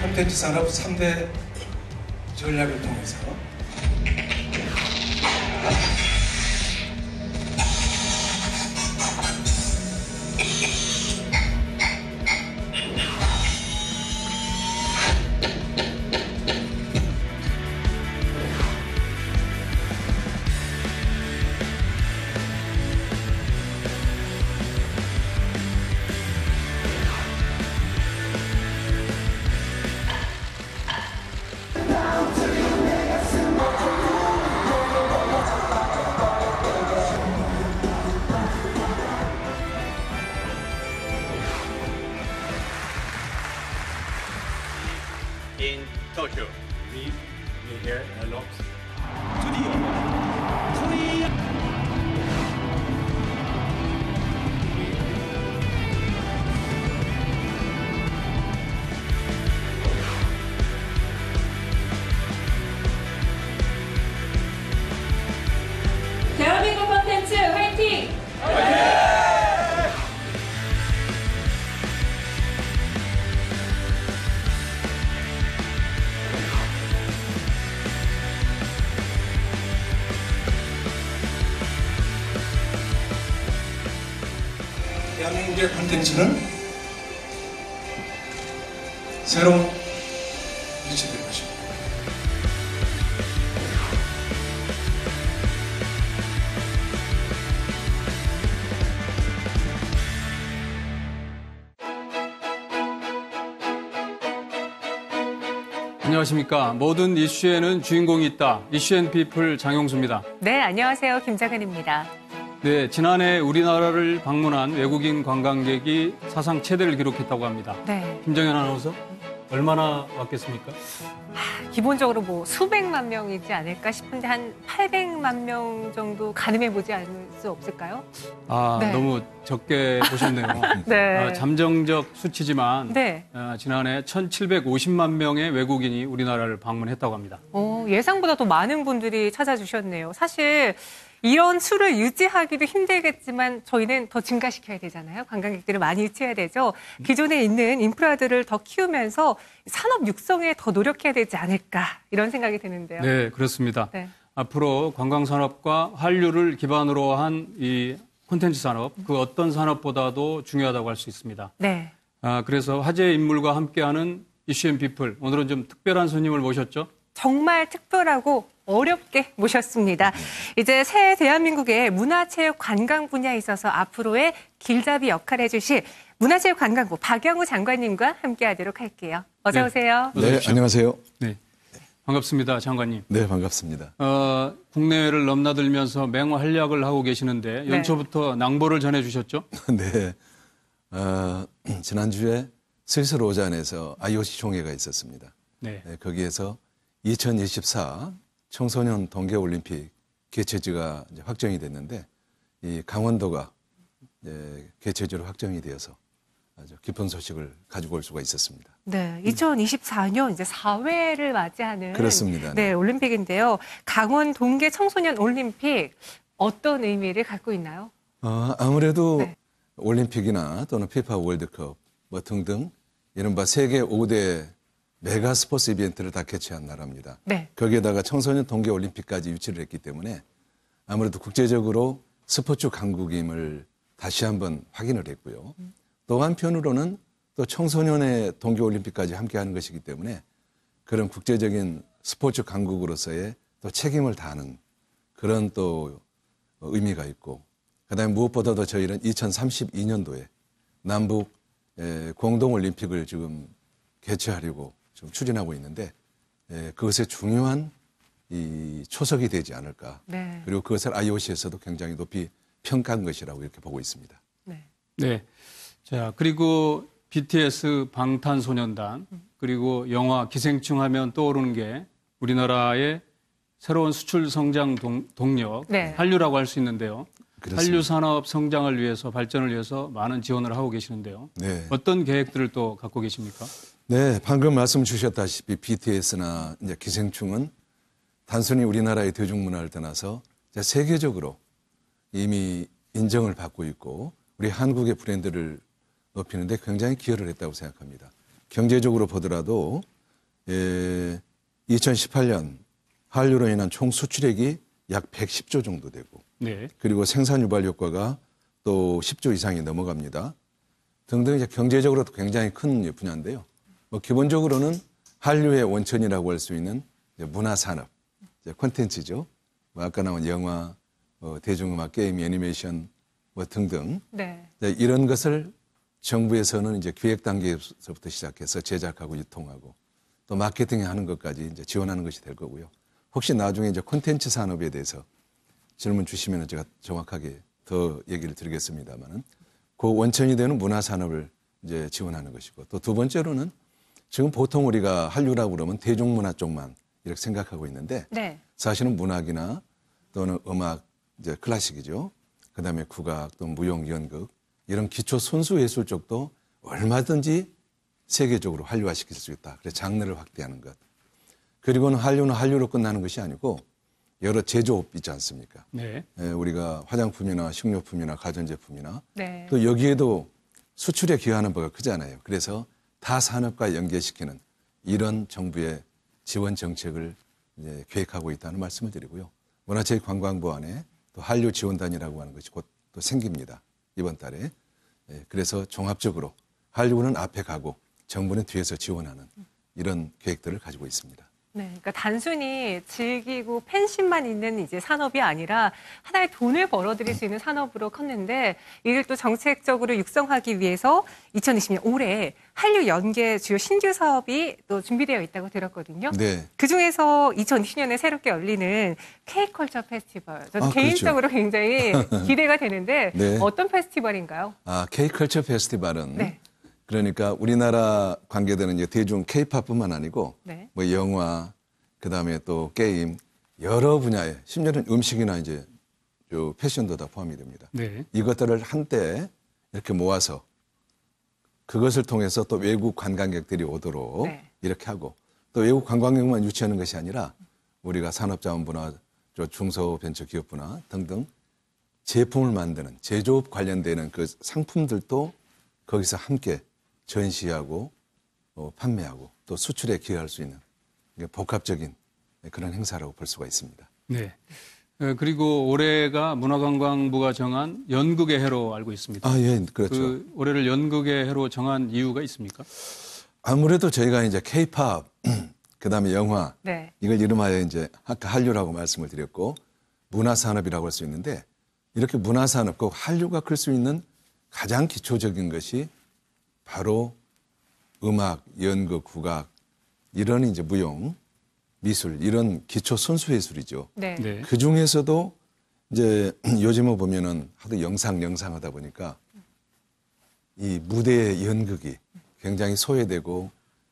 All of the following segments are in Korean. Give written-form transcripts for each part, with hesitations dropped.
콘텐츠 산업 3대 전략을 통해서 in Tokyo. We here at Lux Studio, Korea. 대한민국 콘텐츠 화이팅! 대한민국의 콘텐츠는 새로운 빛이 될 것입니다. 안녕하십니까. 모든 이슈에는 주인공이 있다. 이슈앤피플 장용수입니다. 네, 안녕하세요. 김정은입니다. 네, 지난해 우리나라를 방문한 외국인 관광객이 사상 최대를 기록했다고 합니다. 네. 김정현 아나운서, 얼마나 왔겠습니까? 기본적으로 뭐 수백만 명이지 않을까 싶은데 한 800만 명 정도 가늠해 보지 않을 수 없을까요? 네. 너무 적게 보셨네요. 네. 잠정적 수치지만 네. 지난해 1,750만 명의 외국인이 우리나라를 방문했다고 합니다. 예상보다 더 많은 분들이 찾아주셨네요. 사실 이런 수를 유지하기도 힘들겠지만 저희는 더 증가시켜야 되잖아요. 관광객들을 많이 유치해야 되죠. 기존에 있는 인프라들을 더 키우면서 산업 육성에 더 노력해야 되지 않을까 이런 생각이 드는데요. 네, 그렇습니다. 네. 앞으로 관광산업과 한류를 기반으로 한 이 콘텐츠 산업, 그 어떤 산업보다도 중요하다고 할 수 있습니다. 네. 그래서 화제의 인물과 함께하는 이슈앤피플, 오늘은 좀 특별한 손님을 모셨죠? 정말 특별하고 어렵게 모셨습니다. 이제 새 대한민국의 문화체육 관광 분야에 있어서 앞으로의 길잡이 역할을 해주실 문화체육관광부 박영우 장관님과 함께하도록 할게요. 어서 네. 오세요. 네, 안녕하세요. 네, 반갑습니다, 장관님. 네, 반갑습니다. 국내를 넘나들면서 맹활약을 하고 계시는데 연초부터 낭보를 전해주셨죠? 네, 지난주에 스위스 로잔에서 IOC 총회가 있었습니다. 네. 네, 거기에서 2024 청소년 동계올림픽 개최지가 이제 확정이 됐는데 이 강원도가 이제 개최지로 확정이 되어서 아주 기쁜 소식을 가지고 올 수가 있었습니다. 네, 2024년 이제 4회를 맞이하는 그렇습니다. 네, 올림픽인데요. 강원 동계 청소년 올림픽 어떤 의미를 갖고 있나요? 아무래도 네. 올림픽이나 또는 피파 월드컵 뭐 등등 이른바 세계 5대 메가 스포츠 이벤트를 다 개최한 나라입니다. 네. 거기에다가 청소년 동계올림픽까지 유치를 했기 때문에 아무래도 국제적으로 스포츠 강국임을 다시 한번 확인을 했고요. 또 한편으로는 또 청소년의 동계올림픽까지 함께하는 것이기 때문에 그런 국제적인 스포츠 강국으로서의 또 책임을 다하는 그런 또 의미가 있고 그다음에 무엇보다도 저희는 2032년도에 남북 공동올림픽을 지금 개최하려고 좀 추진하고 있는데 그것에 중요한 이 초석이 되지 않을까. 네. 그리고 그것을 IOC에서도 굉장히 높이 평가한 것이라고 이렇게 보고 있습니다. 네. 네. 자, 그리고 BTS 방탄소년단, 그리고 영화 기생충 하면 떠오르는 게 우리나라의 새로운 수출 성장 동력, 네. 한류라고 할 수 있는데요. 그렇습니다. 한류 산업 성장을 위해서, 발전을 위해서 많은 지원을 하고 계시는데요. 네. 어떤 계획들을 또 갖고 계십니까? 네, 방금 말씀 주셨다시피 BTS나 이제 기생충은 단순히 우리나라의 대중문화를 떠나서 이제 세계적으로 이미 인정을 받고 있고 우리 한국의 브랜드를 높이는데 굉장히 기여를 했다고 생각합니다. 경제적으로 보더라도 2018년 한류로 인한 총 수출액이 약 110조 정도 되고 네. 그리고 생산 유발 효과가 또 10조 이상이 넘어갑니다. 등등 이제 경제적으로도 굉장히 큰 분야인데요. 뭐 기본적으로는 한류의 원천이라고 할 수 있는 문화산업, 콘텐츠죠. 뭐 아까 나온 영화, 대중음악, 게임, 애니메이션 뭐 등등 네. 이런 것을 정부에서는 이제 기획 단계에서부터 시작해서 제작하고 유통하고 또 마케팅하는 것까지 이제 지원하는 것이 될 거고요. 혹시 나중에 이제 콘텐츠 산업에 대해서 질문 주시면 제가 정확하게 더 얘기를 드리겠습니다만은 그 원천이 되는 문화 산업을 이제 지원하는 것이고 또 두 번째로는 지금 보통 우리가 한류라고 그러면 대중문화 쪽만 이렇게 생각하고 있는데 네. 사실은 문학이나 또는 음악, 이제 클래식이죠. 그다음에 국악, 또 무용, 연극 이런 기초 손수 예술 쪽도 얼마든지 세계적으로 한류화시킬 수 있다. 그래서 장르를 확대하는 것. 그리고는 한류는 한류로 끝나는 것이 아니고 여러 제조업 있지 않습니까? 네. 우리가 화장품이나 식료품이나 가전제품이나 네. 또 여기에도 수출에 기여하는 바가 크잖아요. 그래서 타 산업과 연계시키는 이런 정부의 지원 정책을 이제 계획하고 있다는 말씀을 드리고요. 문화체육관광부 안에 또 한류 지원단이라고 하는 것이 곧 또 생깁니다. 이번 달에. 그래서 종합적으로 한류는 앞에 가고 정부는 뒤에서 지원하는 이런 계획들을 가지고 있습니다. 네, 그러니까 단순히 즐기고 팬심만 있는 이제 산업이 아니라 하나의 돈을 벌어들일 수 있는 산업으로 컸는데 이를 또 정책적으로 육성하기 위해서 2020년 올해 한류 연계 주요 신규 사업이 또 준비되어 있다고 들었거든요. 네. 그중에서 2020년에 새롭게 열리는 K컬처 페스티벌. 저도 그렇죠. 개인적으로 굉장히 기대가 되는데 네. 어떤 페스티벌인가요? K컬처 페스티벌은 네. 그러니까 우리나라 관계되는 이제 대중 K팝뿐만 아니고 네. 뭐 영화, 그다음에 또 게임 여러 분야에 심지어는 음식이나 이제 요 패션도 다 포함이 됩니다. 네. 이것들을 한때 이렇게 모아서 그것을 통해서 또 외국 관광객들이 오도록 네. 이렇게 하고 또 외국 관광객만 유치하는 것이 아니라 우리가 산업자원부나 중소벤처기업부나 등등 제품을 만드는 제조업 관련되는 그 상품들도 거기서 함께 전시하고 판매하고 또 수출에 기여할 수 있는 복합적인 그런 행사라고 볼 수가 있습니다. 네. 그리고 올해가 문화관광부가 정한 연극의 해로 알고 있습니다. 예, 그렇죠. 그 올해를 연극의 해로 정한 이유가 있습니까? 아무래도 저희가 이제 K-팝, 그다음에 영화, 네. 이걸 이름하여 이제 아까 한류라고 말씀을 드렸고 문화산업이라고 할 수 있는데 이렇게 문화산업, 그 한류가 클 수 있는 가장 기초적인 것이 바로 음악, 연극, 국악 이런 이제 무용, 미술 이런 기초 손수 예술이죠. 네. 네. 그 중에서도 이제 요즘에 보면은 하도 영상하다 보니까 이 무대의 연극이 굉장히 소외되고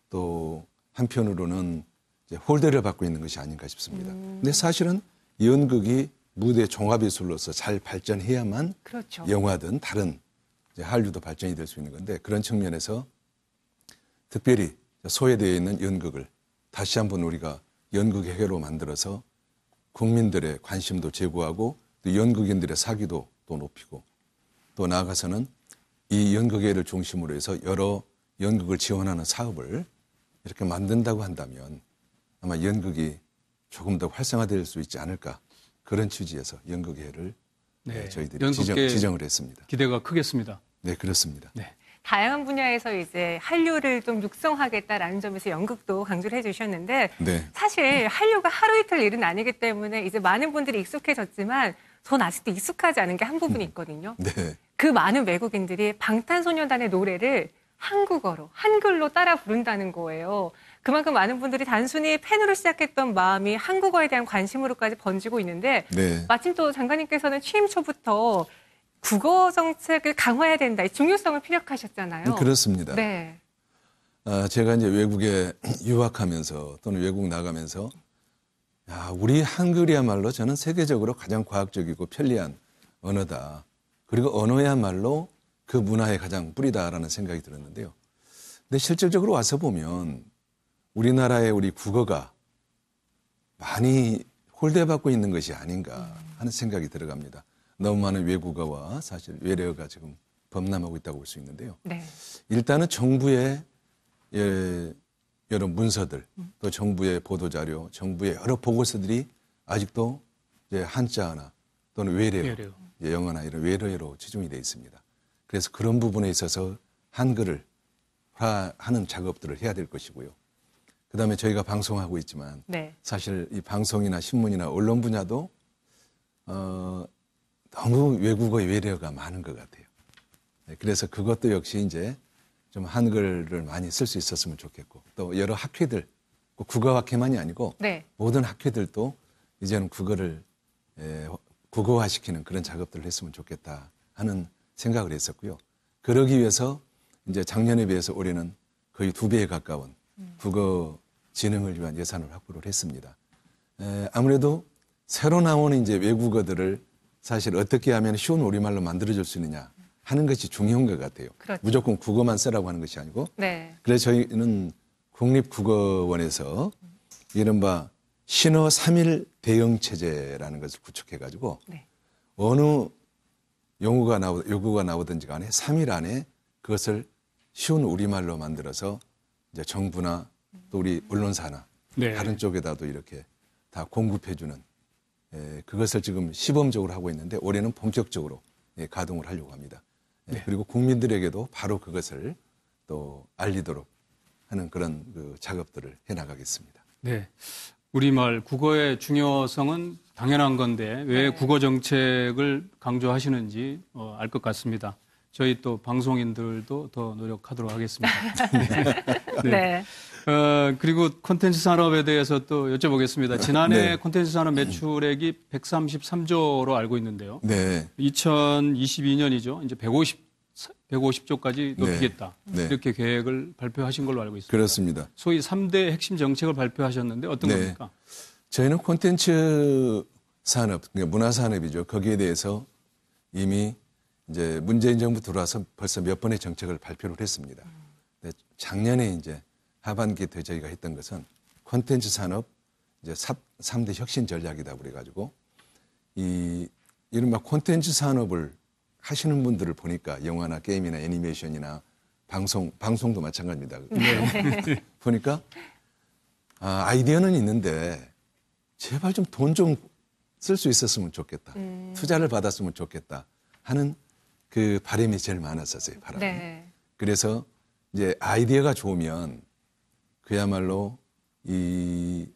또 한편으로는 이제 홀대를 받고 있는 것이 아닌가 싶습니다. 근데 사실은 연극이 무대 종합예술로서 잘 발전해야만 그렇죠. 영화든 다른 이제 한류도 발전이 될 수 있는 건데 그런 측면에서 특별히 소외되어 있는 연극을 다시 한번 우리가 연극의 해로 만들어서 국민들의 관심도 제고하고 또 연극인들의 사기도 또 높이고 또 나아가서는 이 연극회를 중심으로 해서 여러 연극을 지원하는 사업을 이렇게 만든다고 한다면 아마 연극이 조금 더 활성화될 수 있지 않을까 그런 취지에서 연극회를 네. 저희들이 연극계 지정을 했습니다. 기대가 크겠습니다. 네, 그렇습니다. 네. 다양한 분야에서 이제 한류를 좀 육성하겠다라는 점에서 연극도 강조를 해주셨는데 네. 사실 한류가 하루 이틀 일은 아니기 때문에 이제 많은 분들이 익숙해졌지만 전 아직도 익숙하지 않은 게 한 부분이 있거든요. 네. 그 많은 외국인들이 방탄소년단의 노래를 한국어로, 한글로 따라 부른다는 거예요. 그만큼 많은 분들이 단순히 팬으로 시작했던 마음이 한국어에 대한 관심으로까지 번지고 있는데 네. 마침 또 장관님께서는 취임 초부터 국어 정책을 강화해야 된다. 이 중요성을 피력하셨잖아요. 그렇습니다. 네. 제가 이제 외국에 유학하면서 또는 외국 나가면서 우리 한글이야말로 저는 세계적으로 가장 과학적이고 편리한 언어다. 그리고 언어야말로 그 문화의 가장 뿌리다라는 생각이 들었는데요. 근데 실질적으로 와서 보면 우리나라의 우리 국어가 많이 홀대받고 있는 것이 아닌가 하는 생각이 들어갑니다. 너무 많은 외국어와 사실 외래어가 지금 범람하고 있다고 볼 수 있는데요. 네. 일단은 정부의 여러 문서들, 또 정부의 보도자료, 정부의 여러 보고서들이 아직도 이제 한자나 또는 외래어, 영어나 이런 외래어로 지정이 되어 있습니다. 그래서 그런 부분에 있어서 한글을 하는 작업들을 해야 될 것이고요. 그다음에 저희가 방송하고 있지만 네. 사실 이 방송이나 신문이나 언론 분야도 너무 외국어의 외래어가 많은 것 같아요. 네, 그래서 그것도 역시 이제 좀 한글을 많이 쓸 수 있었으면 좋겠고, 또 여러 학회들, 국어학회만이 아니고 네. 모든 학회들도 이제는 국어를 국어화시키는 그런 작업들을 했으면 좋겠다 하는 생각을 했었고요. 그러기 위해서 이제 작년에 비해서 올해는 거의 2배에 가까운 국어 진흥을 위한 예산을 확보를 했습니다. 아무래도 새로 나오는 이제 외국어들을 사실 어떻게 하면 쉬운 우리말로 만들어줄 수 있느냐 하는 것이 중요한 것 같아요. 그렇죠. 무조건 국어만 쓰라고 하는 것이 아니고. 네. 그래서 저희는 국립국어원에서 이른바 신어 3일 대응 체제라는 것을 구축해가지고 네. 어느 요구가 나오든지 간에 3일 안에 그것을 쉬운 우리말로 만들어서 이제 정부나 또 우리 언론사나 네. 다른 쪽에다도 이렇게 다 공급해주는 그것을 지금 시범적으로 하고 있는데 올해는 본격적으로 가동을 하려고 합니다. 그리고 국민들에게도 바로 그것을 또 알리도록 하는 그런 그 작업들을 해나가겠습니다. 네. 우리말 국어의 중요성은 당연한 건데 왜 네. 국어 정책을 강조하시는지 알 것 같습니다. 저희 또 방송인들도 더 노력하도록 하겠습니다. 네. 그리고 콘텐츠 산업에 대해서 또 여쭤보겠습니다. 지난해 네. 콘텐츠 산업 매출액이 133조로 알고 있는데요. 네. 2022년이죠. 이제 150조까지 높이겠다. 네. 이렇게 계획을 발표하신 걸로 알고 있습니다. 그렇습니다. 소위 3대 핵심 정책을 발표하셨는데 어떤 네. 겁니까? 저희는 콘텐츠 산업, 그러니까 문화 산업이죠. 거기에 대해서 이미 이제 문재인 정부 들어와서 벌써 몇 번의 정책을 발표를 했습니다. 근데 작년에 이제 하반기 때 저희가 했던 것은 콘텐츠 산업 이제 3대 혁신 전략이다 그래가지고 이 이른바 콘텐츠 산업을 하시는 분들을 보니까 영화나 게임이나 애니메이션이나 방송도 마찬가지입니다. 보니까 아이디어는 있는데 제발 좀 돈 좀 쓸 수 있었으면 좋겠다. 투자를 받았으면 좋겠다 하는 그 바람이 제일 많았었어요. 바람이. 네. 그래서 이제 아이디어가 좋으면 그야말로 이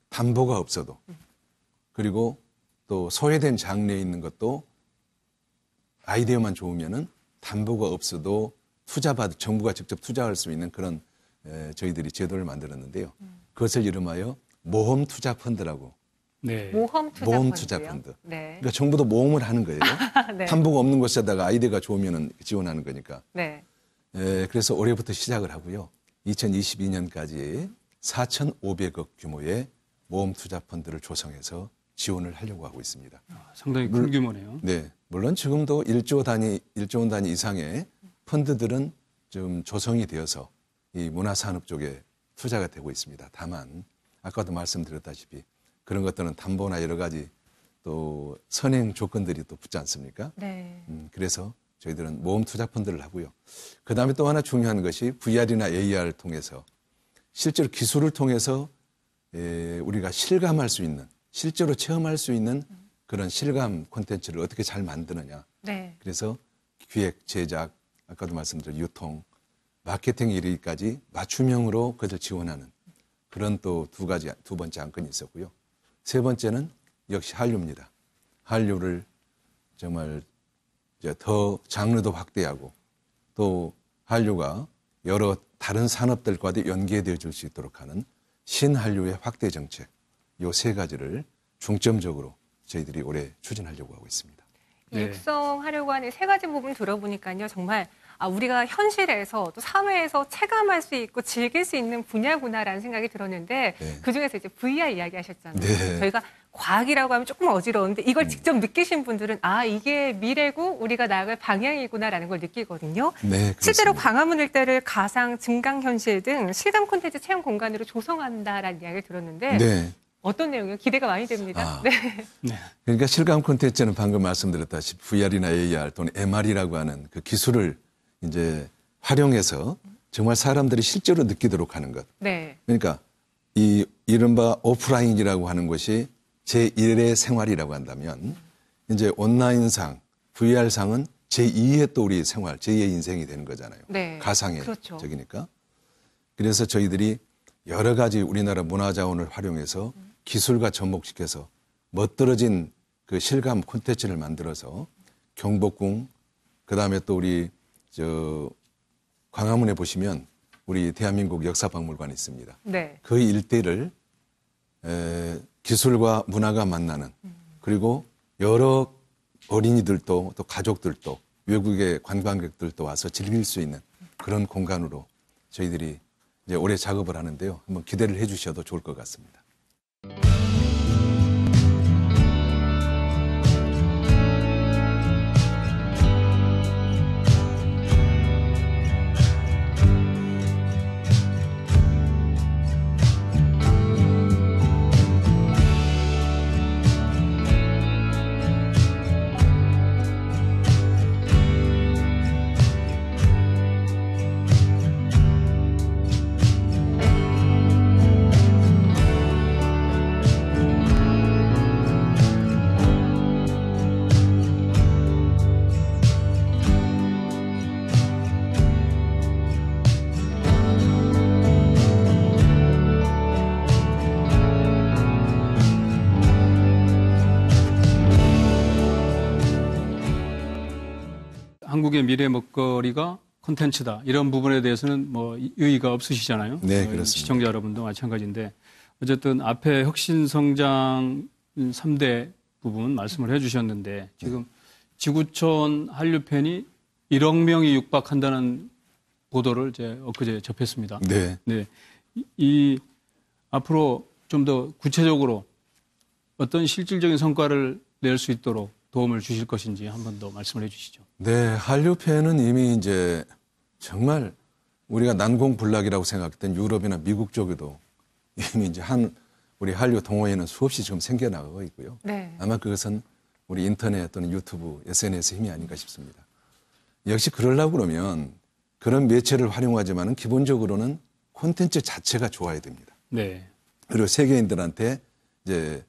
담보가 없어도 그리고 또 소외된 장르에 있는 것도 아이디어만 좋으면은 담보가 없어도 정부가 직접 투자할 수 있는 그런 저희들이 제도를 만들었는데요. 그것을 이름하여 모험 투자 펀드라고. 네. 모험 투자 펀드. 네. 그러니까 정부도 모험을 하는 거예요. 네. 담보가 없는 곳에다가 아이디어가 좋으면은 지원하는 거니까. 네. 그래서 올해부터 시작을 하고요. 2022년까지 4,500억 규모의 모험 투자 펀드를 조성해서 지원을 하려고 하고 있습니다. 상당히 큰 규모네요. 네. 물론 지금도 1조 원 단위 이상의 펀드들은 좀 조성이 되어서 이 문화산업 쪽에 투자가 되고 있습니다. 다만 아까도 말씀드렸다시피 그런 것들은 담보나 여러 가지 또 선행 조건들이 또 붙지 않습니까? 네. 그래서 저희들은 모험 투자 펀드를 하고요. 그다음에 또 하나 중요한 것이 VR이나 AR을 통해서 실제로 기술을 통해서 우리가 실감할 수 있는 실제로 체험할 수 있는 그런 실감 콘텐츠를 어떻게 잘 만드느냐. 네. 그래서 기획, 제작, 아까도 말씀드린 유통, 마케팅 이르기까지 맞춤형으로 그것을 지원하는 그런 또 두 번째 안건이 있었고요. 세 번째는 역시 한류입니다. 한류를 정말 이제 더 장르도 확대하고 또 한류가 여러 다른 산업들과도 연계되어 줄 수 있도록 하는 신한류의 확대 정책, 요 세 가지를 중점적으로 저희들이 올해 추진하려고 하고 있습니다. 네. 육성하려고 하는 세 가지 부분 들어보니까요. 정말 우리가 현실에서 또 사회에서 체감할 수 있고 즐길 수 있는 분야구나라는 생각이 들었는데 네. 그중에서 이제 VR 이야기 하셨잖아요. 네. 저희가 과학이라고 하면 조금 어지러운데 이걸 직접 느끼신 분들은 이게 미래고 우리가 나아갈 방향이구나라는 걸 느끼거든요. 네, 실제로 그렇습니다. 광화문 일대를 가상, 증강현실 등 실감 콘텐츠 체험 공간으로 조성한다라는 이야기를 들었는데 네. 어떤 내용이요? 기대가 많이 됩니다. 네. 네. 그러니까 실감 콘텐츠는 방금 말씀드렸다시피 VR이나 AR 또는 MR이라고 하는 그 기술을 이제 활용해서 정말 사람들이 실제로 느끼도록 하는 것. 네. 그러니까 이 이른바 오프라인이라고 하는 것이 제1의 생활이라고 한다면 이제 온라인상, VR상은 제2의 또 우리 생활, 제2의 인생이 되는 거잖아요. 네. 가상의 그렇죠. 적이니까. 그래서 저희들이 여러 가지 우리나라 문화자원을 활용해서 기술과 접목시켜서 멋들어진 그 실감 콘텐츠를 만들어서 경복궁, 그다음에 또 우리 광화문에 보시면 우리 대한민국 역사박물관이 있습니다. 네. 그 일대를 기술과 문화가 만나는, 그리고 여러 어린이들도 또 가족들도 외국의 관광객들도 와서 즐길 수 있는 그런 공간으로 저희들이 이제 올해 작업을 하는데요. 한번 기대를 해 주셔도 좋을 것 같습니다. 한국의 미래 먹거리가 콘텐츠다. 이런 부분에 대해서는 뭐 의의가 없으시잖아요. 네, 그렇습니다. 시청자 여러분도 마찬가지인데 어쨌든 앞에 혁신성장 3대 부분 말씀을 해주셨는데 지금 지구촌 한류팬이 1억 명이 육박한다는 보도를 이제 엊그제 접했습니다. 네. 네. 이 앞으로 좀 더 구체적으로 어떤 실질적인 성과를 낼 수 있도록 도움을 주실 것인지 한 번 더 말씀을 해 주시죠. 네, 한류팬은 이미 이제 정말 우리가 난공불락이라고 생각했던 유럽이나 미국 쪽에도 이미 이제 우리 한류 동호회는 수없이 지금 생겨나가고 있고요. 네. 아마 그것은 우리 인터넷 또는 유튜브, SNS 힘이 아닌가 싶습니다. 역시 그러려고 그러면 그런 매체를 활용하지만은 기본적으로는 콘텐츠 자체가 좋아야 됩니다. 네. 그리고 세계인들한테 이제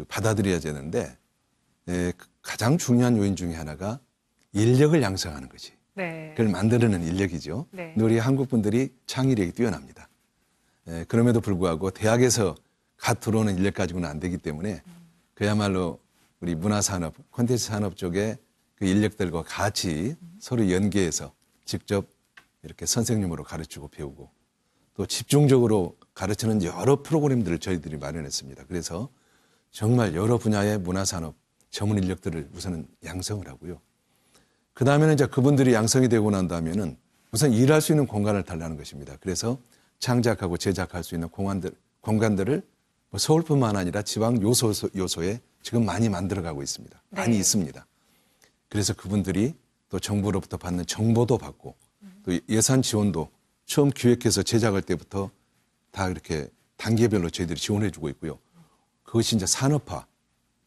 받아들여야 되는데 가장 중요한 요인 중에 하나가 인력을 양성하는 거지. 네. 그걸 만드는 인력이죠. 네. 근데 우리 한국 분들이 창의력이 뛰어납니다. 그럼에도 불구하고 대학에서 갓 들어오는 인력 가지고는 안 되기 때문에 그야말로 우리 문화산업, 콘텐츠 산업 쪽에 그 인력들과 같이 서로 연계해서 직접 이렇게 선생님으로 가르치고 배우고 또 집중적으로 가르치는 여러 프로그램들을 저희들이 마련했습니다. 그래서 정말 여러 분야의 문화산업 전문 인력들을 우선은 양성을 하고요. 그 다음에는 이제 그분들이 양성이 되고 난 다음에는 우선 일할 수 있는 공간을 달라는 것입니다. 그래서 창작하고 제작할 수 있는 공간들을 뭐 서울뿐만 아니라 지방 요소에 지금 많이 만들어가고 있습니다. 네. 많이 있습니다. 그래서 그분들이 또 정부로부터 받는 정보도 받고 또 예산 지원도 처음 기획해서 제작할 때부터 다 이렇게 단계별로 저희들이 지원해주고 있고요. 그것이 이제 산업화,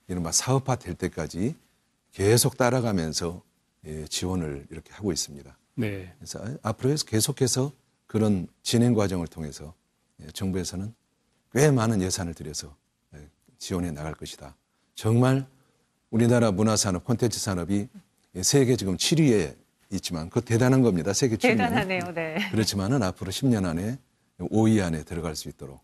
이른바 사업화 될 때까지 계속 따라가면서 지원을 이렇게 하고 있습니다. 네. 그래서 앞으로 계속해서 그런 진행 과정을 통해서 정부에서는 꽤 많은 예산을 들여서 지원해 나갈 것이다. 정말 우리나라 문화산업, 콘텐츠 산업이 세계 지금 7위에 있지만 그거 대단한 겁니다. 세계 7위는. 대단하네요. 네. 그렇지만은 앞으로 10년 안에 5위 안에 들어갈 수 있도록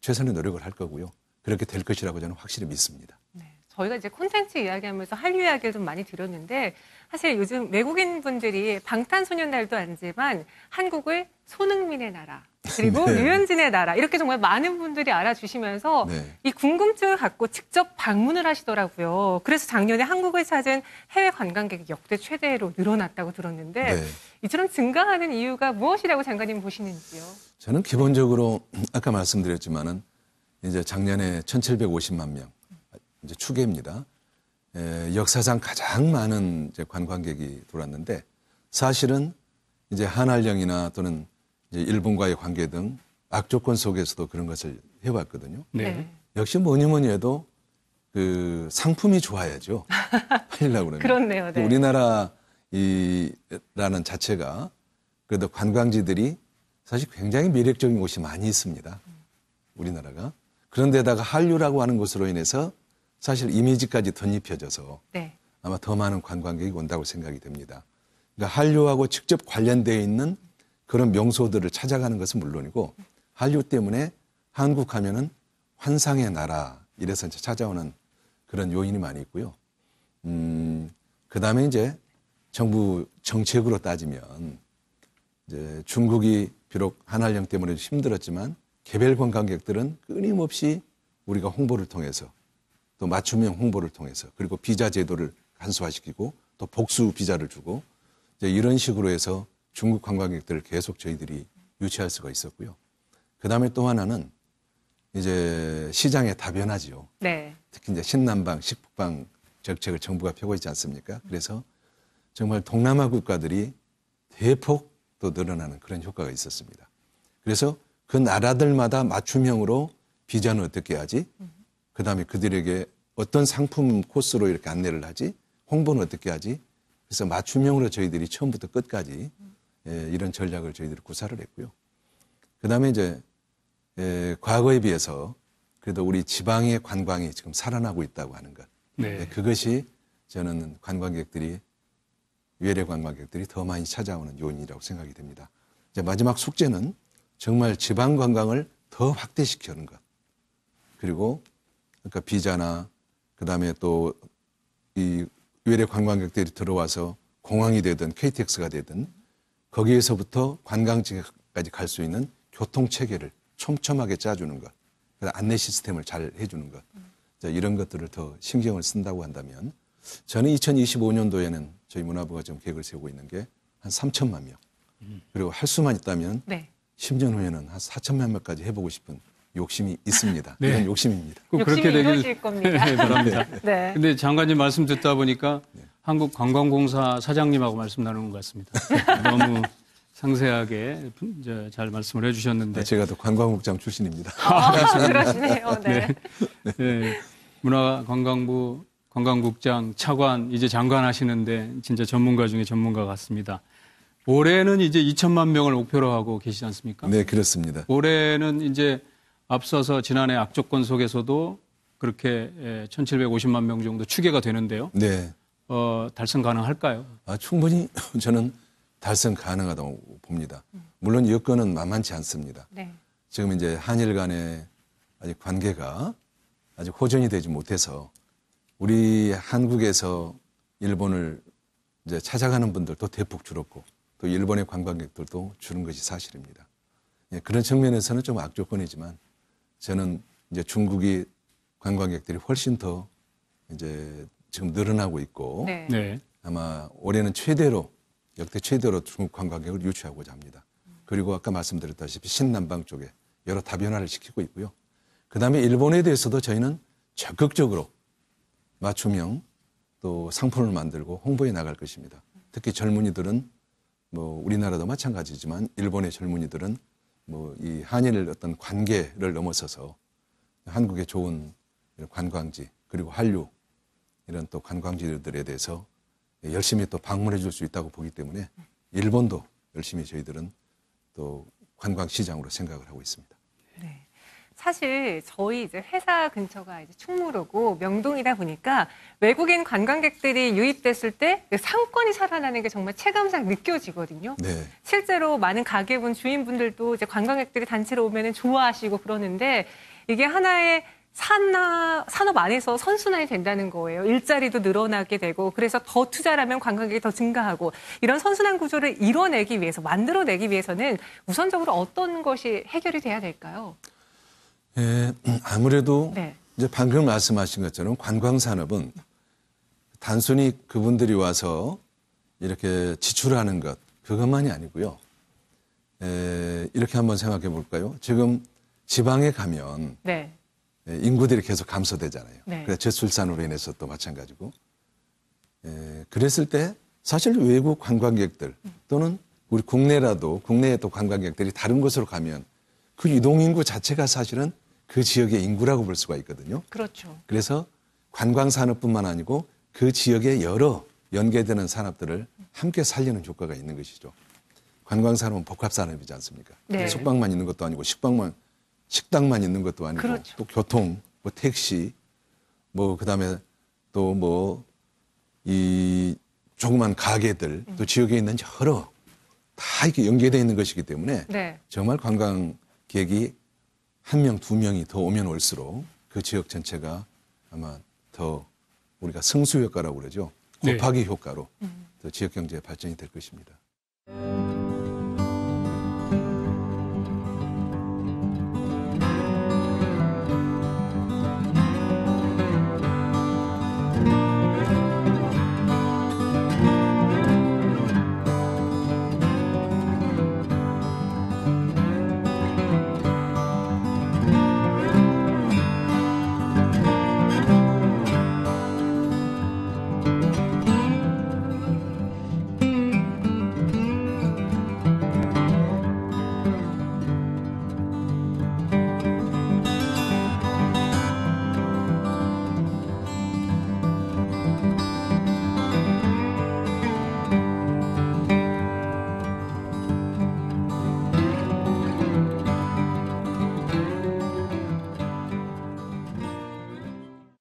최선의 노력을 할 거고요. 그렇게 될 것이라고 저는 확실히 믿습니다. 네. 저희가 이제 콘텐츠 이야기하면서 한류 이야기를 좀 많이 들었는데 사실 요즘 외국인 분들이 방탄소년단도 아니지만 한국을 손흥민의 나라 그리고 네. 류현진의 나라 이렇게 정말 많은 분들이 알아주시면서 네. 이 궁금증을 갖고 직접 방문을 하시더라고요. 그래서 작년에 한국을 찾은 해외 관광객이 역대 최대로 늘어났다고 들었는데 네. 이처럼 증가하는 이유가 무엇이라고 장관님 보시는지요? 저는 기본적으로 아까 말씀드렸지만은 이제 작년에 1,750만 명 이제 추계입니다. 역사상 가장 많은 이제 관광객이 들어왔는데 사실은 이제 한알령이나 또는 이제 일본과의 관계 등 악조건 속에서도 그런 것을 해왔거든요. 네. 역시 뭐니 해도 그 상품이 좋아야죠. 팔리려고 그러면. 그렇네요. 네. 우리나라 라는 자체가 그래도 관광지들이 사실 굉장히 매력적인 곳이 많이 있습니다. 우리나라가. 그런데다가 한류라고 하는 것으로 인해서 사실 이미지까지 덧입혀져서 네. 아마 더 많은 관광객이 온다고 생각이 됩니다. 그러니까 한류하고 직접 관련되어 있는 그런 명소들을 찾아가는 것은 물론이고 한류 때문에 한국 하면은 환상의 나라 이래서 이제 찾아오는 그런 요인이 많이 있고요. 그다음에 이제 정부 정책으로 따지면 이제 중국이 비록 한한령 때문에 힘들었지만 개별 관광객들은 끊임없이 우리가 홍보를 통해서 또 맞춤형 홍보를 통해서 그리고 비자 제도를 간소화시키고 또 복수 비자를 주고 이제 이런 식으로 해서 중국 관광객들을 계속 저희들이 유치할 수가 있었고요. 그다음에 또 하나는 이제 시장의 다변화지요. 네. 특히 이제 신남방, 식북방 정책을 정부가 펴고 있지 않습니까? 그래서 정말 동남아 국가들이 대폭 또 늘어나는 그런 효과가 있었습니다. 그래서 그 나라들마다 맞춤형으로 비자는 어떻게 하지? 그다음에 그들에게 어떤 상품 코스로 이렇게 안내를 하지? 홍보는 어떻게 하지? 그래서 맞춤형으로 저희들이 처음부터 끝까지 이런 전략을 저희들이 구사를 했고요. 그다음에 이제 과거에 비해서 그래도 우리 지방의 관광이 지금 살아나고 있다고 하는 것. 네. 그것이 저는 관광객들이 외래 관광객들이 더 많이 찾아오는 요인이라고 생각이 됩니다. 이제 마지막 숙제는 정말 지방 관광을 더 확대시키는 것. 그리고 그러니까 비자나 그다음에 또 이 외래 관광객들이 들어와서 공항이 되든 KTX가 되든 거기에서부터 관광지까지 갈 수 있는 교통 체계를 촘촘하게 짜주는 것. 안내 시스템을 잘 해주는 것. 이런 것들을 더 신경을 쓴다고 한다면 저는 2025년도에는 저희 문화부가 지금 계획을 세우고 있는 게 한 3천만 명. 그리고 할 수만 있다면 네. 10년 후에는 한 4천만 명까지 해보고 싶은 욕심이 있습니다. 네. 이런 욕심입니다. 꼭 욕심이 그렇게 되길 이루어질 겁니다. 바랍니다. 네. 근데 장관님 말씀 듣다 보니까 한국관광공사 사장님하고 말씀 나누는 것 같습니다. 너무 상세하게 잘 말씀을 해주셨는데. 제가 또 관광국장 출신입니다. 그러시네요. 네. 네. 문화관광부 관광국장 차관 이제 장관 하시는데 진짜 전문가 중에 전문가 같습니다. 올해는 이제 2천만 명을 목표로 하고 계시지 않습니까? 네, 그렇습니다. 올해는 이제 앞서서 지난해 악조건 속에서도 그렇게 1,750만 명 정도 추계가 되는데요. 네. 달성 가능할까요? 충분히 저는 달성 가능하다고 봅니다. 물론 여건은 만만치 않습니다. 네. 지금 이제 한일 간의 아직 관계가 아직 호전이 되지 못해서 우리 한국에서 일본을 이제 찾아가는 분들도 대폭 줄었고 또 일본의 관광객들도 줄은 것이 사실입니다. 예, 그런 측면에서는 좀 악조건이지만 저는 이제 중국이 관광객들이 훨씬 더 이제 지금 늘어나고 있고 네. 네. 아마 올해는 역대 최대로 중국 관광객을 유치하고자 합니다. 그리고 아까 말씀드렸다시피 신남방 쪽에 여러 다변화를 시키고 있고요. 그다음에 일본에 대해서도 저희는 적극적으로 맞춤형 또 상품을 만들고 홍보해 나갈 것입니다. 특히 젊은이들은 뭐 우리나라도 마찬가지지만 일본의 젊은이들은 뭐 이 한일 어떤 관계를 넘어서서 한국의 좋은 관광지 그리고 한류 이런 또 관광지들에 대해서 열심히 또 방문해 줄 수 있다고 보기 때문에 일본도 열심히 저희들은 또 관광 시장으로 생각을 하고 있습니다. 네. 사실 저희 이제 회사 근처가 이제 충무로고 명동이다 보니까 외국인 관광객들이 유입됐을 때 상권이 살아나는 게 정말 체감상 느껴지거든요. 네. 실제로 많은 가게분 주인분들도 이제 관광객들이 단체로 오면은 좋아하시고 그러는데 이게 하나의 산업 안에서 선순환이 된다는 거예요. 일자리도 늘어나게 되고 그래서 더 투자를 하면 관광객이 더 증가하고 이런 선순환 구조를 이뤄내기 위해서 만들어내기 위해서는 우선적으로 어떤 것이 해결이 돼야 될까요? 예, 아무래도 네. 이제 방금 말씀하신 것처럼 관광산업은 단순히 그분들이 와서 이렇게 지출하는 것 그것만이 아니고요. 이렇게 한번 생각해 볼까요? 지금 지방에 가면 네. 인구들이 계속 감소되잖아요. 네. 그래서 저출산으로 인해서 또 마찬가지고. 그랬을 때 사실 외국 관광객들 또는 우리 국내라도 국내에 또 관광객들이 다른 곳으로 가면 그 이동 인구 자체가 사실은 그 지역의 인구라고 볼 수가 있거든요. 그렇죠. 그래서 관광 산업뿐만 아니고 그 지역의 여러 연계되는 산업들을 함께 살리는 효과가 있는 것이죠. 관광산업은 복합산업이지 않습니까? 네. 숙박만 있는 것도 아니고 식당만 있는 것도 아니고 그렇죠. 또 교통, 뭐 택시, 뭐 그다음에 또 뭐 이 조그만 가게들 또 지역에 있는 여러 다 이렇게 연계되어 있는 것이기 때문에 네. 정말 관광객이 한 명, 두 명이 더 오면 올수록 그 지역 전체가 아마 더 우리가 성수 효과라고 그러죠. 네. 곱하기 효과로 더 지역 경제의 발전이 될 것입니다.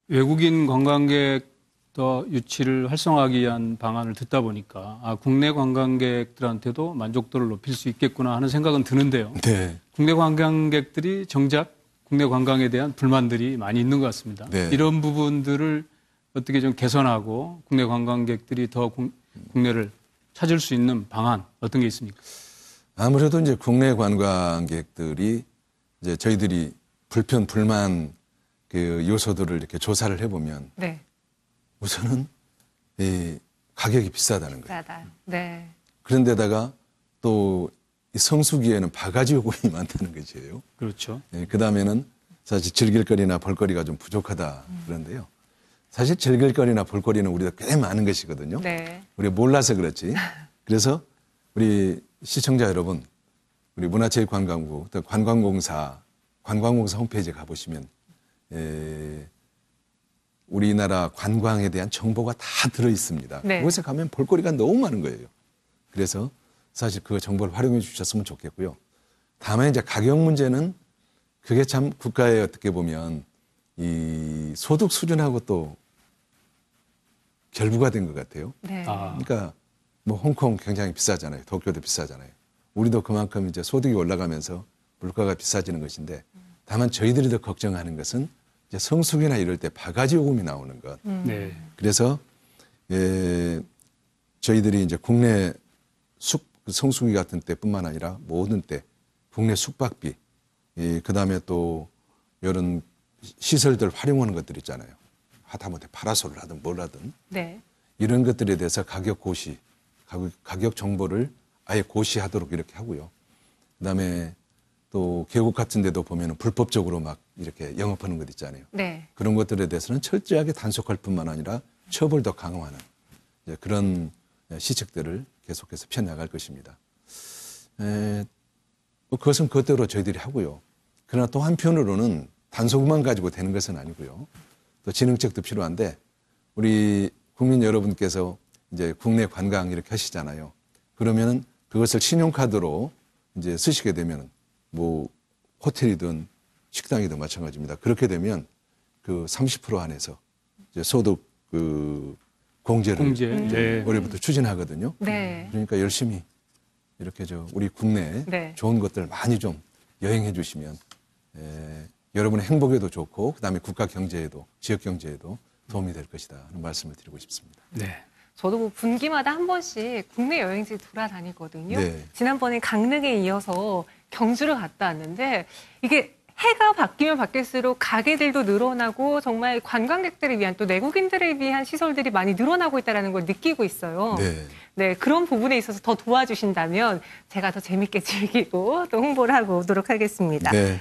외국인 관광객 더 유치를 활성화하기 위한 방안을 듣다 보니까 국내 관광객들한테도 만족도를 높일 수 있겠구나 하는 생각은 드는데요. 네. 국내 관광객들이 정작 국내 관광에 대한 불만들이 많이 있는 것 같습니다. 네. 이런 부분들을 어떻게 좀 개선하고 국내 관광객들이 더 국내를 찾을 수 있는 방안 어떤 게 있습니까? 아무래도 이제 국내 관광객들이 이제 저희들이 불만 그 요소들을 이렇게 조사를 해보면 네. 우선은 이 가격이 비싸다는 거예요. 비싸다. 네. 그런데다가 또 이 성수기에는 바가지 요금이 많다는 것이에요. 그렇죠. 그 다음에는 사실 즐길 거리나 볼거리가 좀 부족하다 그런데요. 사실 즐길 거리나 볼거리는 우리가 꽤 많은 것이거든요. 네. 우리가 몰라서 그렇지. 그래서 우리 시청자 여러분, 우리 문화체육관광부, 또 관광공사 홈페이지에 가보시면 우리나라 관광에 대한 정보가 다 들어 있습니다. 네. 그곳에 가면 볼거리가 너무 많은 거예요. 그래서 사실 그 정보를 활용해 주셨으면 좋겠고요. 다만 이제 가격 문제는 그게 참 국가에 어떻게 보면 이 소득 수준하고 또 결부가 된 것 같아요. 네. 그러니까 뭐 홍콩 굉장히 비싸잖아요. 도쿄도 비싸잖아요. 우리도 그만큼 이제 소득이 올라가면서 물가가 비싸지는 것인데 다만 저희들이 더 걱정하는 것은 이제 성수기나 이럴 때 바가지 요금이 나오는 것. 네. 그래서 저희들이 이제 국내 성수기 같은 때뿐만 아니라 모든 때 국내 숙박비, 그다음에 또 이런 시설들 활용하는 것들 있잖아요. 하다못해 파라솔을 하든 뭘 하든 네. 이런 것들에 대해서 가격 정보를 아예 고시하도록 이렇게 하고요. 그다음에 또 계곡 같은 데도 보면 불법적으로 막 이렇게 영업하는 것 있잖아요. 네. 그런 것들에 대해서는 철저하게 단속할 뿐만 아니라 처벌도 강화하는 그런 시책들을 계속해서 펴나갈 것입니다. 그것은 그것대로 저희들이 하고요. 그러나 또 한편으로는 단속만 가지고 되는 것은 아니고요. 또 지능적도 필요한데 우리 국민 여러분께서 이제 국내 관광 이렇게 하시잖아요. 그러면은 그것을 신용카드로 이제 쓰시게 되면 뭐 호텔이든 식당이든 마찬가지입니다. 그렇게 되면 그 30% 안에서 이제 소득 그 공제 네. 올해부터 추진하거든요. 네. 그러니까 열심히 이렇게 우리 국내 네. 좋은 것들 많이 좀 여행해 주시면 여러분의 행복에도 좋고 그다음에 국가 경제에도 지역 경제에도 도움이 될 것이다 하는 말씀을 드리고 싶습니다. 네. 저도 뭐 분기마다 한 번씩 국내 여행지 돌아다니거든요. 네. 지난번에 강릉에 이어서 경주를 갔다 왔는데 이게 해가 바뀌면 바뀔수록 가게들도 늘어나고 정말 관광객들을 위한 또 내국인들을 위한 시설들이 많이 늘어나고 있다는 걸 느끼고 있어요. 네. 네, 그런 부분에 있어서 더 도와주신다면 제가 더 재밌게 즐기고 또 홍보를 하고 오도록 하겠습니다. 네.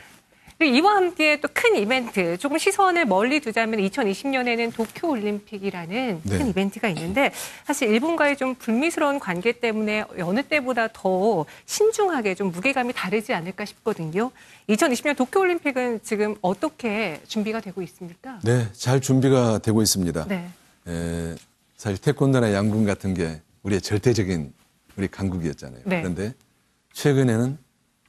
그리고 이와 함께 또 큰 이벤트, 조금 시선을 멀리 두자면 2020년에는 도쿄올림픽이라는 네. 큰 이벤트가 있는데 사실 일본과의 좀 불미스러운 관계 때문에 여느 때보다 더 신중하게 좀 무게감이 다르지 않을까 싶거든요. 2020년 도쿄올림픽은 지금 어떻게 준비가 되고 있습니까? 네, 잘 준비가 되고 있습니다. 네. 사실 태권도나 양궁 같은 게 우리의 절대적인 우리 강국이었잖아요. 네. 그런데 최근에는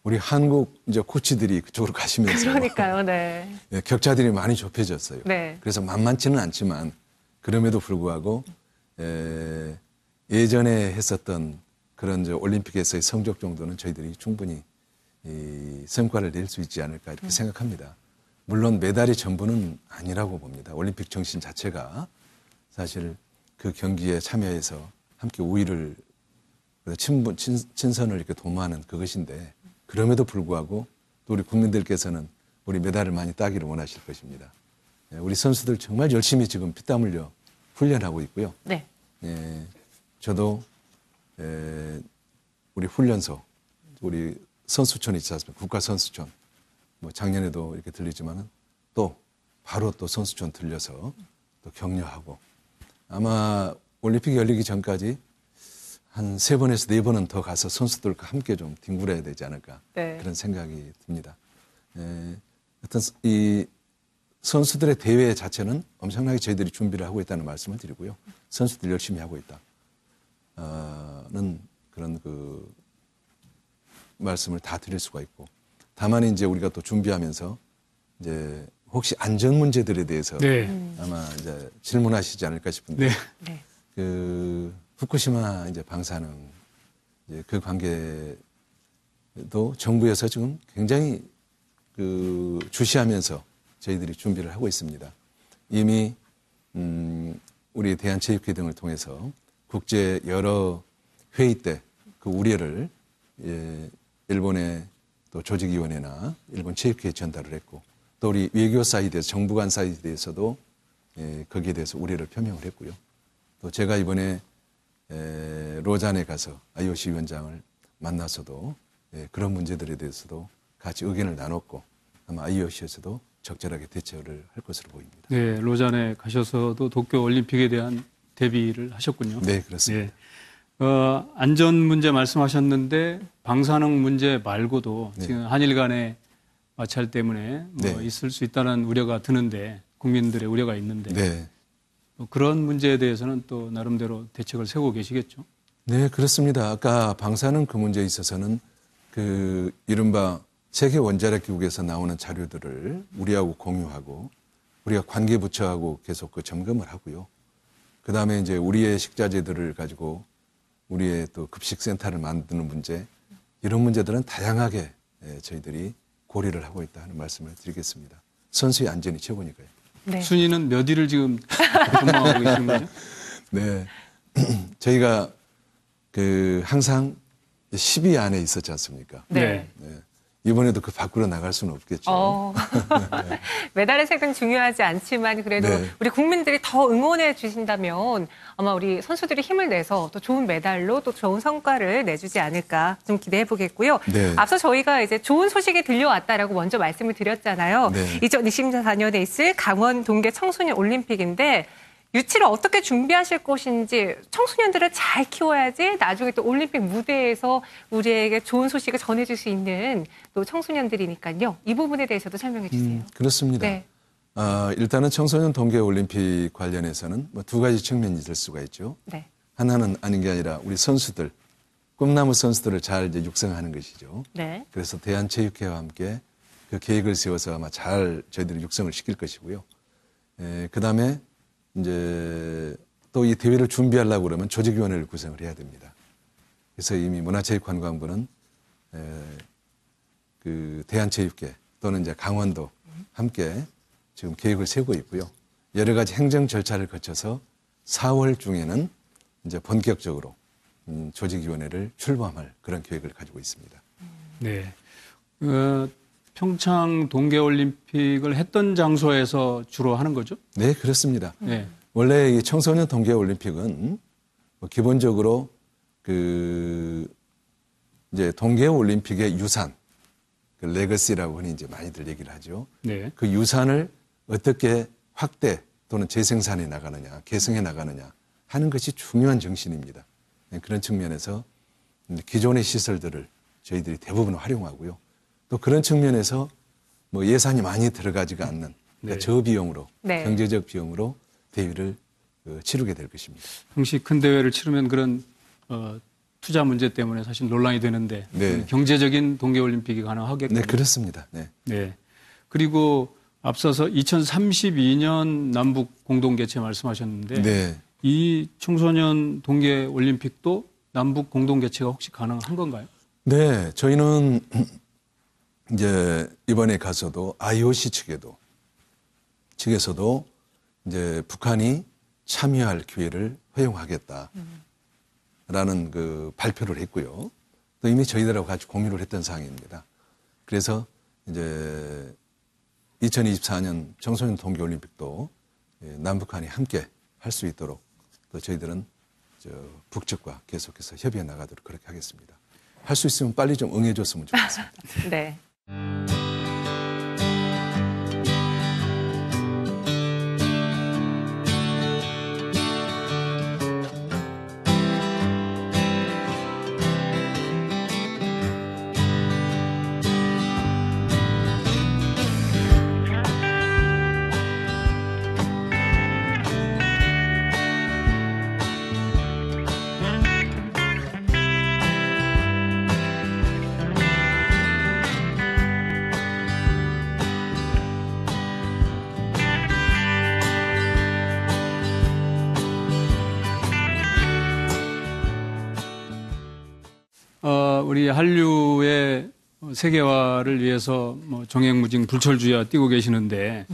우리 한국 이제 코치들이 그쪽으로 가시면서 그러니까요. 네. 예, 격차들이 많이 좁혀졌어요. 네. 그래서 만만치는 않지만 그럼에도 불구하고 예전에 했었던 그런 올림픽에서의 성적 정도는 저희들이 충분히 이 성과를 낼 수 있지 않을까 이렇게 생각합니다. 물론 메달이 전부는 아니라고 봅니다. 올림픽 정신 자체가 사실 그 경기에 참여해서 함께 우위를 친선을 이렇게 도모하는 그것인데 그럼에도 불구하고 또 우리 국민들께서는 우리 메달을 많이 따기를 원하실 것입니다. 우리 선수들 정말 열심히 지금 피땀 흘려 훈련하고 있고요. 네. 저도 우리 훈련소, 우리 선수촌이 있지 않습니까? 국가선수촌. 뭐 작년에도 이렇게 들리지만은 또 바로 또 선수촌 들려서 또 격려하고 아마 올림픽 열리기 전까지 한 3번에서 4번은 더 가서 선수들과 함께 좀 뒹굴어야 되지 않을까 네. 그런 생각이 듭니다. 어떤 이 선수들의 대회 자체는 엄청나게 저희들이 준비를 하고 있다는 말씀을 드리고요. 선수들 열심히 하고 있다는 그런 그 말씀을 다 드릴 수가 있고 다만 이제 우리가 또 준비하면서 이제 혹시 안전 문제들에 대해서 네. 아마 이제 질문하시지 않을까 싶은데 네. 네. 그 후쿠시마 이제 방사능 이제 그 관계도 정부에서 지금 굉장히 그 주시하면서 저희들이 준비를 하고 있습니다. 이미 우리 대한체육회 등을 통해서 국제 여러 회의 때 그 우려를 일본의 또 조직위원회나 일본 체육회에 전달을 했고 또 우리 외교 사이드에서 정부 간 사이드에서도 거기에 대해서 우려를 표명을 했고요. 또 제가 이번에 로잔에 가서 IOC 위원장을 만나서도 그런 문제들에 대해서도 같이 의견을 나눴고 아마 IOC에서도 적절하게 대처를 할 것으로 보입니다. 네, 로잔에 가셔서도 도쿄 올림픽에 대한 대비를 하셨군요. 네, 그렇습니다. 안전 문제 말씀하셨는데 방사능 문제 말고도 네. 지금 한일 간의 마찰 때문에 뭐 네. 있을 수 있다는 우려가 드는데 국민들의 우려가 있는데 네. 그런 문제에 대해서는 또 나름대로 대책을 세우고 계시겠죠? 네, 그렇습니다. 아까 방사능 그 문제에 있어서는 그 이른바 세계 원자력 기구에서 나오는 자료들을 우리하고 공유하고 우리가 관계 부처하고 계속 그 점검을 하고요. 그 다음에 이제 우리의 식자재들을 가지고 우리의 또 급식센터를 만드는 문제 이런 문제들은 다양하게 저희들이 고려를 하고 있다 하는 말씀을 드리겠습니다. 선수의 안전이 최고니까요. 네. 순위는 몇 위를 지금 전망하고 계시는 거죠? 네. 저희가 그 항상 10위 안에 있었지 않습니까? 네. 네. 이번에도 그 밖으로 나갈 수는 없겠죠. 메달의 색은 중요하지 않지만 그래도 네. 우리 국민들이 더 응원해 주신다면 아마 우리 선수들이 힘을 내서 또 좋은 메달로 또 좋은 성과를 내주지 않을까 좀 기대해 보겠고요. 네. 앞서 저희가 이제 좋은 소식이 들려왔다라고 먼저 말씀을 드렸잖아요. 네. 2024년에 있을 강원 동계 청소년 올림픽인데 유치를 어떻게 준비하실 것인지 청소년들을 잘 키워야지 나중에 또 올림픽 무대에서 우리에게 좋은 소식을 전해줄 수 있는 또 청소년들이니까요. 이 부분에 대해서도 설명해 주세요. 그렇습니다. 네. 일단은 청소년 동계올림픽 관련해서는 뭐 두 가지 측면이 있을 수가 있죠. 네. 하나는 아닌 게 아니라 우리 선수들, 꿈나무 선수들을 잘 이제 육성하는 것이죠. 네. 그래서 대한체육회와 함께 그 계획을 세워서 아마 잘 저희들이 육성을 시킬 것이고요. 그 다음에 이제 또 이 대회를 준비하려고 그러면 조직위원회를 구성을 해야 됩니다. 그래서 이미 문화체육관광부는 그 대한체육회 또는 이제 강원도 함께 지금 계획을 세우고 있고요. 여러 가지 행정 절차를 거쳐서 4월 중에는 이제 본격적으로 조직위원회를 출범할 그런 계획을 가지고 있습니다. 네. 평창 동계올림픽을 했던 장소에서 주로 하는 거죠? 네, 그렇습니다. 네. 원래 이 청소년 동계올림픽은 뭐 기본적으로 그 이제 동계올림픽의 유산, 그 레거시라고 흔히 이제 많이들 얘기를 하죠. 네. 그 유산을 어떻게 확대 또는 재생산해 나가느냐, 개성해 나가느냐 하는 것이 중요한 정신입니다. 그런 측면에서 기존의 시설들을 저희들이 대부분 활용하고요. 또 그런 측면에서 뭐 예산이 많이 들어가지가 않는 그러니까 네. 저비용으로 네. 경제적 비용으로 대회를 치르게 될 것입니다. 당시 큰 대회를 치르면 그런 투자 문제 때문에 사실 논란이 되는데 네. 경제적인 동계올림픽이 가능하겠군요. 네, 그렇습니다. 네. 네. 그리고 앞서서 2032년 남북 공동개최 말씀하셨는데 네. 이 청소년 동계올림픽도 남북 공동개최가 혹시 가능한 건가요? 네, 저희는 이제 이번에 가서도 IOC 측에서도 이제 북한이 참여할 기회를 허용하겠다라는 그 발표를 했고요. 또 이미 저희들하고 같이 공유를 했던 사항입니다. 그래서 이제 2024년 청소년 동계올림픽도 남북한이 함께 할 수 있도록 또 저희들은 북측과 계속해서 협의해 나가도록 그렇게 하겠습니다. 할 수 있으면 빨리 좀 응해줬으면 좋겠습니다. 네. 우리 한류의 세계화를 위해서 뭐 정행무진 불철주야 뛰고 계시는데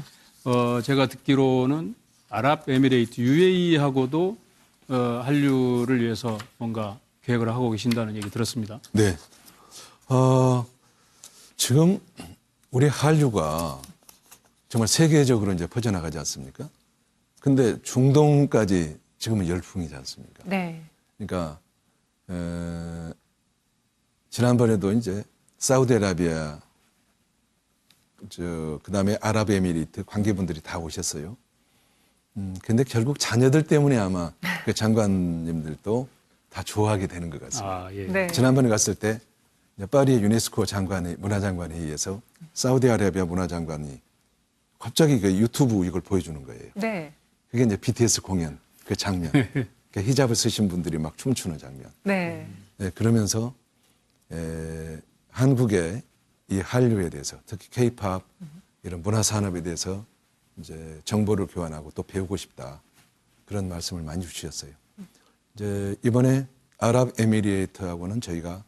제가 듣기로는 아랍에미레이트 UAE하고도 한류를 위해서 뭔가 계획을 하고 계신다는 얘기 들었습니다. 네. 지금 우리 한류가 정말 세계적으로 이제 퍼져나가지 않습니까? 근데 중동까지 지금은 열풍이지 않습니까? 네. 그러니까 지난번에도 이제 사우디아라비아 그다음에 아랍에미리트 관계분들이 다 오셨어요. 근데 결국 자녀들 때문에 아마 그 장관님들도 다 좋아하게 되는 것 같습니다. 아, 예. 네. 지난번에 갔을 때 파리 유네스코 문화장관 회의에서 사우디아라비아 문화장관이 갑자기 그 유튜브 이걸 보여주는 거예요. 네. 그게 이제 BTS 공연 그 장면. 그러니까 히잡을 쓰신 분들이 막 춤추는 장면. 네. 네, 그러면서 한국의 이 한류에 대해서 특히 K-팝 이런 문화 산업에 대해서 이제 정보를 교환하고 또 배우고 싶다 그런 말씀을 많이 주셨어요. 이제 이번에 아랍에미리트하고는 저희가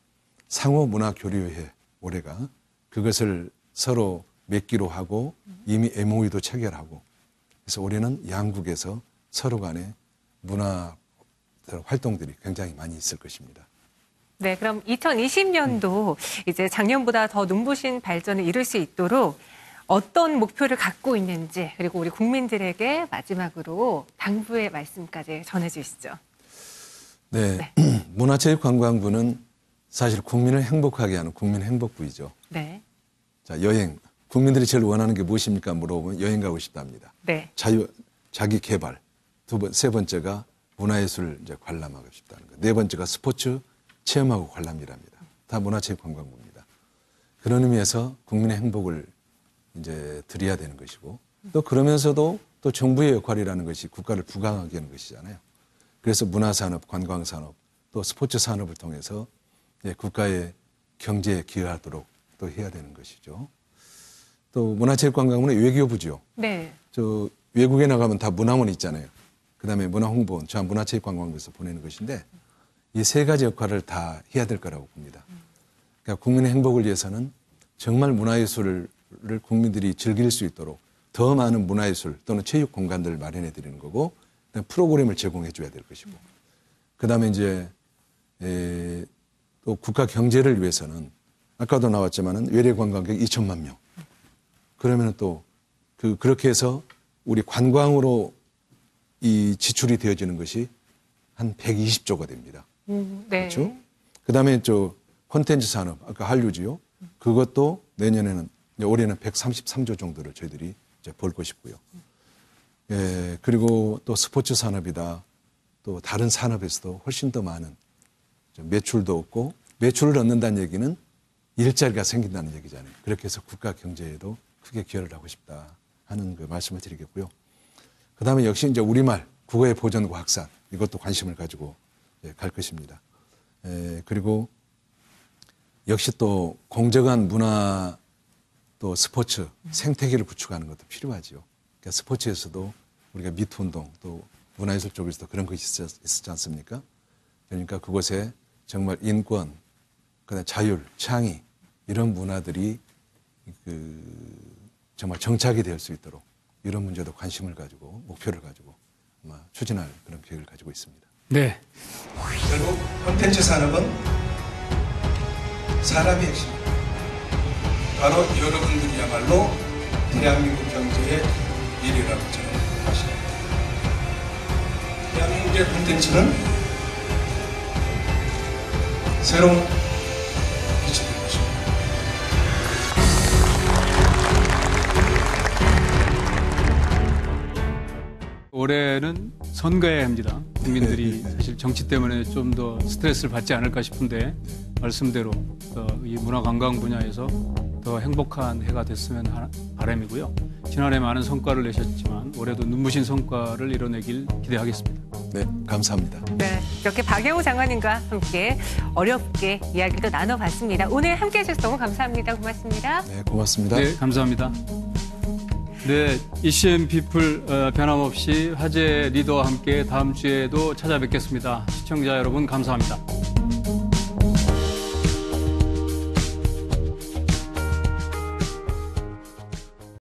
상호 문화 교류회 올해가 그것을 서로 맺기로 하고 이미 MOU도 체결하고 그래서 올해는 양국에서 서로 간의 문화 활동들이 굉장히 많이 있을 것입니다. 네, 그럼 2020년도 이제 작년보다 더 눈부신 발전을 이룰 수 있도록 어떤 목표를 갖고 있는지 그리고 우리 국민들에게 마지막으로 당부의 말씀까지 전해주시죠. 네, 문화체육관광부는 사실 국민을 행복하게 하는 국민행복부이죠. 네. 자, 여행. 국민들이 제일 원하는 게 무엇입니까? 물어보면 여행 가고 싶답니다. 네. 자기 개발. 세 번째가 문화예술 이제 관람하고 싶다는 거. 네 번째가 스포츠 체험하고 관람이랍니다. 다 문화체육관광부입니다. 그런 의미에서 국민의 행복을 이제 드려야 되는 것이고 또 그러면서도 또 정부의 역할이라는 것이 국가를 부강하게 하는 것이잖아요. 그래서 문화산업, 관광산업, 또 스포츠 산업을 통해서 국가의 경제에 기여하도록 또 해야 되는 것이죠. 또 문화체육관광부는 외교부죠. 네. 저 외국에 나가면 다 문화원 있잖아요. 그다음에 문화홍보원, 저 문화체육관광부에서 보내는 것인데 이 세 가지 역할을 다 해야 될 거라고 봅니다. 그러니까 국민의 행복을 위해서는 정말 문화예술을 국민들이 즐길 수 있도록 더 많은 문화예술 또는 체육 공간들을 마련해 드리는 거고 프로그램을 제공해 줘야 될 것이고 그다음에 이제 또 국가 경제를 위해서는 아까도 나왔지만은 외래 관광객 2천만 명. 그러면 또 그렇게 해서 우리 관광으로 이 지출이 되어지는 것이 한 120조가 됩니다. 네. 그렇죠? 그다음에 콘텐츠 산업 아까 한류지요. 그것도 내년에는 올해는 133조 정도를 저희들이 이제 벌 것이고요. 예, 그리고 또 스포츠 산업이다. 또 다른 산업에서도 훨씬 더 많은 매출도 얻고 매출을 얻는다는 얘기는 일자리가 생긴다는 얘기잖아요. 그렇게 해서 국가 경제에도 크게 기여를 하고 싶다 하는 그 말씀을 드리겠고요. 그다음에 역시 이제 우리말 국어의 보존과 확산 이것도 관심을 가지고 갈 것입니다. 그리고 역시 또 공정한 문화 또 스포츠 생태계를 구축하는 것도 필요하지요. 그러니까 스포츠에서도 우리가 미투 운동 또 문화예술 쪽에서도 그런 것이 있었지 않습니까? 그러니까 그곳에 정말 인권, 그다음에 자율, 창의 이런 문화들이 정말 정착이 될 수 있도록 이런 문제도 관심을 가지고 목표를 가지고 아마 추진할 그런 계획을 가지고 있습니다. 네. 결국 콘텐츠 산업은 사람의 핵심입니다. 바로 여러분들이야말로 대한민국 경제의 미래라고 저는 생각합니다. 대한민국의 콘텐츠는 새로운 빛이 될 것입니다. 올해는 선거해야 합니다. 국민들이 사실 정치 때문에 좀 더 스트레스를 받지 않을까 싶은데 말씀대로 이 문화관광 분야에서 더 행복한 해가 됐으면 하는 바람이고요. 지난해 많은 성과를 내셨지만 올해도 눈부신 성과를 이뤄내길 기대하겠습니다. 네, 감사합니다. 네, 이렇게 박영우 장관님과 함께 어렵게 이야기도 나눠봤습니다. 오늘 함께해 주셔서 너무 감사합니다. 고맙습니다. 네, 고맙습니다. 네, 감사합니다. 네, 이슈앤 피플 변함없이 화제 리더와 함께 다음 주에도 찾아뵙겠습니다. 시청자 여러분 감사합니다.